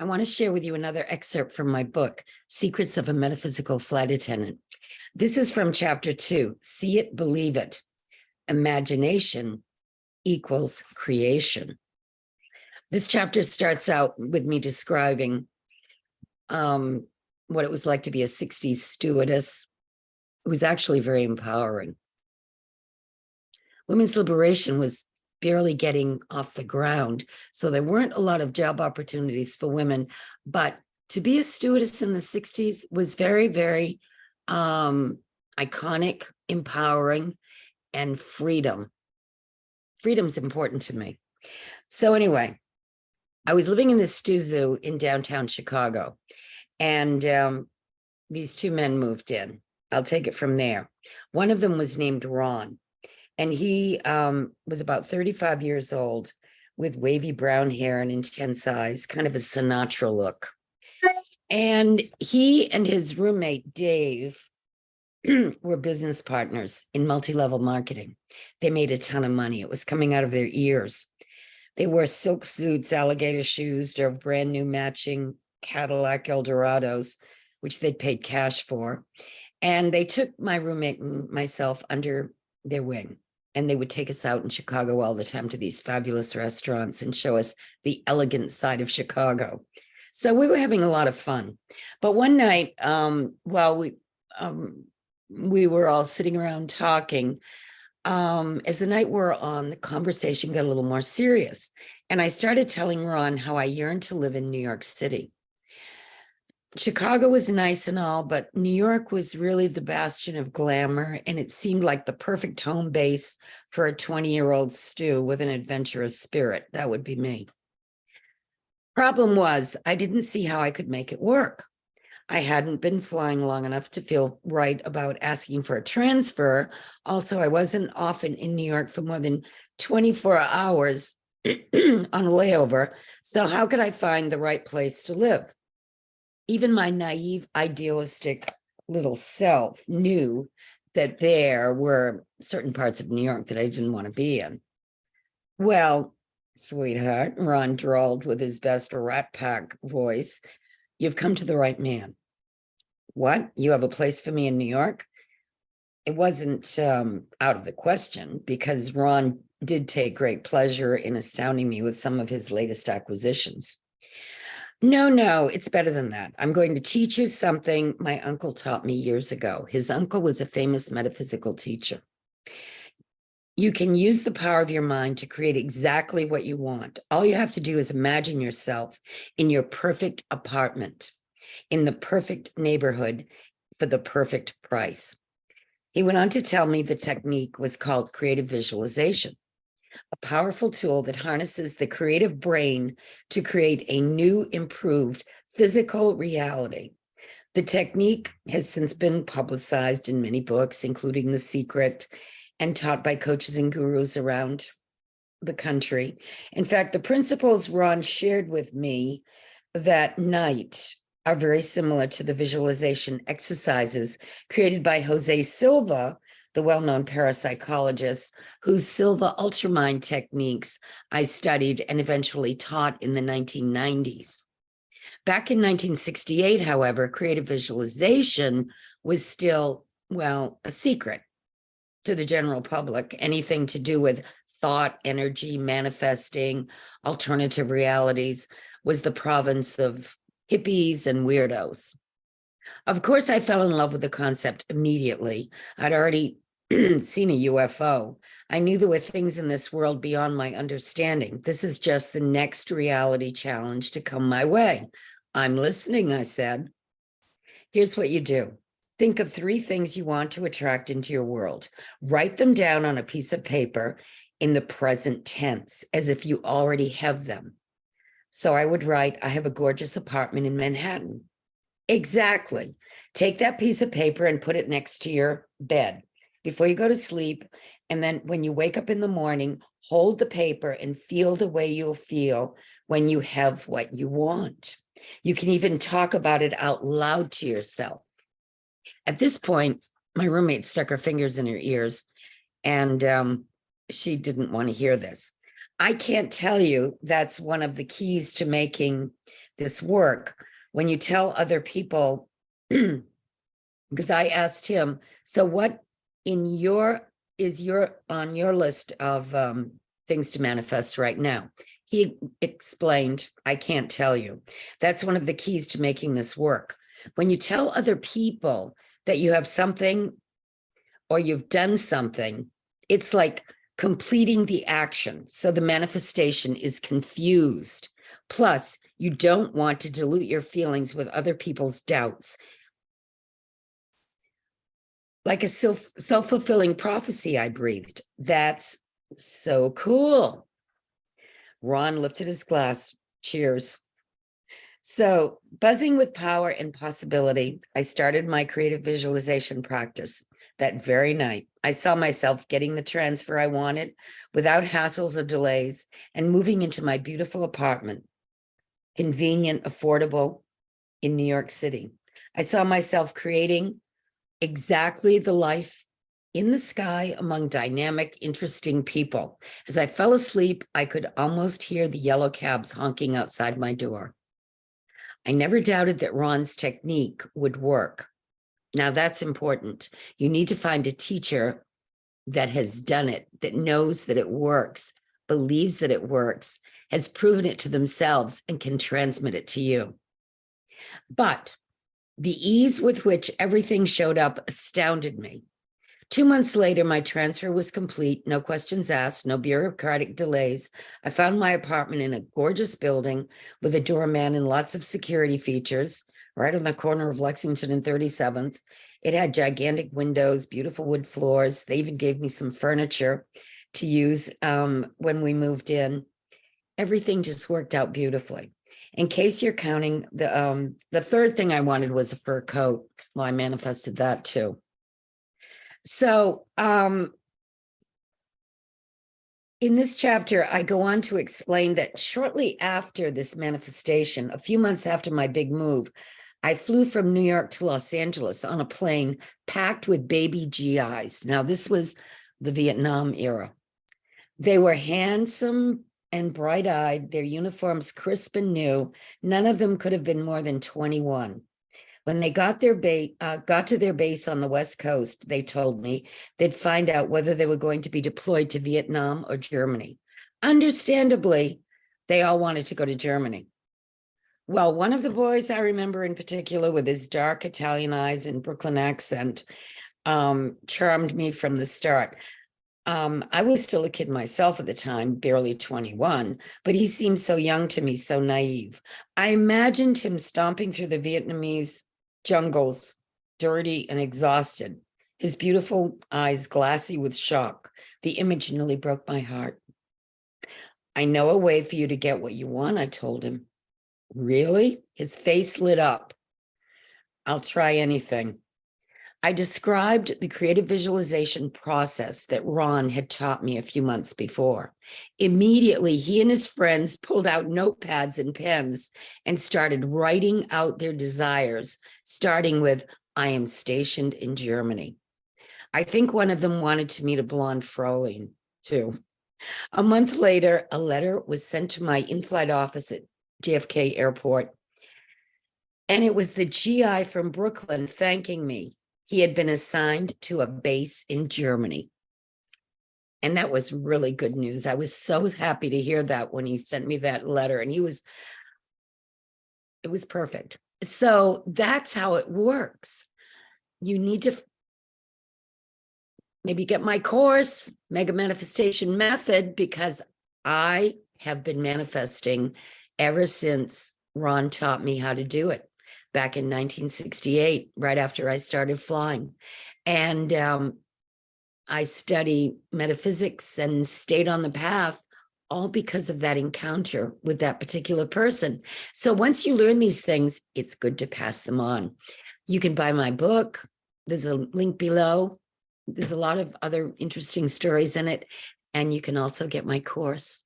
I want to share with you another excerpt from my book, Secrets of a Metaphysical Flight Attendant. This is from chapter 2, See It, Believe It. Imagination equals creation. This chapter starts out with me describing what it was like to be a 60s stewardess. It was actually very empowering. Women's liberation was barely getting off the ground, so there weren't a lot of job opportunities for women, but to be a stewardess in the 60s was very, very iconic, empowering, and freedom. Freedom's important to me. So anyway, I was living in this stew zoo in downtown Chicago, and these two men moved in. I'll take it from there. One of them was named Ron, and he was about 35 years old with wavy brown hair and intense eyes, kind of a Sinatra look. And he and his roommate, Dave, were business partners in multi-level marketing. They made a ton of money. It was coming out of their ears. They wore silk suits, alligator shoes, drove brand new matching Cadillac Eldorados, which they'd paid cash for. And they took my roommate and myself under their wing. And they would take us out in Chicago all the time to these fabulous restaurants and show us the elegant side of Chicago. So we were having a lot of fun. But one night, while we were all sitting around talking, as the night wore on, the conversation got a little more serious. And I started telling Ron how I yearned to live in New York City. Chicago was nice and all, but New York was really the bastion of glamour, and it seemed like the perfect home base for a 20-year-old stew with an adventurous spirit. That would be me. Problem was, I didn't see how I could make it work. I hadn't been flying long enough to feel right about asking for a transfer. Also, I wasn't often in New York for more than 24 hours on a layover. So how could I find the right place to live? Even my naive, idealistic little self knew that there were certain parts of New York that I didn't want to be in. Well, sweetheart, Ron drawled with his best Rat Pack voice, you've come to the right man. What? You have a place for me in New York? It wasn't out of the question, because Ron did take great pleasure in astounding me with some of his latest acquisitions. No, it's better than that. I'm going to teach you something my uncle taught me years ago. His uncle was a famous metaphysical teacher. You can use the power of your mind to create exactly what you want. All you have to do is imagine yourself in your perfect apartment, in the perfect neighborhood, for the perfect price. He went on to tell me the technique was called creative visualization, a powerful tool that harnesses the creative brain to create a new, improved physical reality. The technique has since been publicized in many books, including The Secret, and taught by coaches and gurus around the country. In fact, the principles Ron shared with me that night are very similar to the visualization exercises created by Jose Silva, the well-known parapsychologist, whose Silva Ultramind techniques I studied and eventually taught in the 1990s. Back in 1968, however, creative visualization was still, well, a secret to the general public. Anything to do with thought, energy, manifesting, alternative realities was the province of hippies and weirdos. Of course, I fell in love with the concept immediately. I'd already seen a UFO. I knew there were things in this world beyond my understanding. This is just the next reality challenge to come my way. I'm listening, I said. Here's what you do. Think of 3 things you want to attract into your world. Write them down on a piece of paper in the present tense, as if you already have them. So I would write, I have a gorgeous apartment in Manhattan. Exactly. Take that piece of paper and put it next to your bed before you go to sleep. And then when you wake up in the morning, hold the paper and feel the way you'll feel when you have what you want. You can even talk about it out loud to yourself. At this point, my roommate stuck her fingers in her ears, and she didn't want to hear this. I can't tell you that's one of the keys to making this work. When you tell other people, because I asked him, so what in your is your on your list of things to manifest right now? He explained, I can't tell you. That's one of the keys to making this work. When you tell other people that you have something or you've done something, it's like completing the action. So the manifestation is confused. Plus, you don't want to dilute your feelings with other people's doubts. Like a self-fulfilling prophecy, I breathed. That's so cool. Ron lifted his glass. Cheers. So, buzzing with power and possibility, I started my creative visualization practice that very night. I saw myself getting the transfer I wanted without hassles or delays and moving into my beautiful apartment, convenient, affordable in New York City. I saw myself creating exactly the life in the sky among dynamic, interesting people. As I fell asleep, I could almost hear the yellow cabs honking outside my door. I never doubted that Ron's technique would work. Now that's important. You need to find a teacher that has done it, that knows that it works, believes that it works, has proven it to themselves, and can transmit it to you. But the ease with which everything showed up astounded me. 2 months later, my transfer was complete, no questions asked, no bureaucratic delays. I found my apartment in a gorgeous building with a doorman and lots of security features, right on the corner of Lexington and 37th. It had gigantic windows, beautiful wood floors. They even gave me some furniture to use when we moved in. Everything just worked out beautifully. In case you're counting, the third thing I wanted was a fur coat. Well, I manifested that too. So in this chapter, I go on to explain that shortly after this manifestation, a few months after my big move, I flew from New York to Los Angeles on a plane packed with baby GIs. Now, this was the Vietnam era. They were handsome and bright-eyed, their uniforms crisp and new. None of them could have been more than 21. When they got to their base on the West Coast, they told me they'd find out whether they were going to be deployed to Vietnam or Germany. Understandably, they all wanted to go to Germany. Well, one of the boys I remember in particular, with his dark Italian eyes and Brooklyn accent, charmed me from the start. I was still a kid myself at the time, barely 21, but he seemed so young to me, so naive. I imagined him stomping through the Vietnamese jungles, dirty and exhausted, his beautiful eyes glassy with shock. The image nearly broke my heart. I know a way for you to get what you want, I told him. Really? His face lit up. I'll try anything. I described the creative visualization process that Ron had taught me a few months before. Immediately, he and his friends pulled out notepads and pens and started writing out their desires, starting with, I am stationed in Germany. I think one of them wanted to meet a blonde Fraulein, too. A month later, a letter was sent to my in-flight office at JFK Airport, and it was the GI from Brooklyn thanking me. He had been assigned to a base in Germany. And that was really good news. I was so happy to hear that when he sent me that letter, and it was perfect. So that's how it works. You need to maybe get my course, Mega Manifestation Method, because I have been manifesting ever since Ron taught me how to do it back in 1968, right after I started flying. And I study metaphysics and stayed on the path, all because of that encounter with that particular person. So once you learn these things, it's good to pass them on. You can buy my book. There's a link below. There's a lot of other interesting stories in it. And you can also get my course.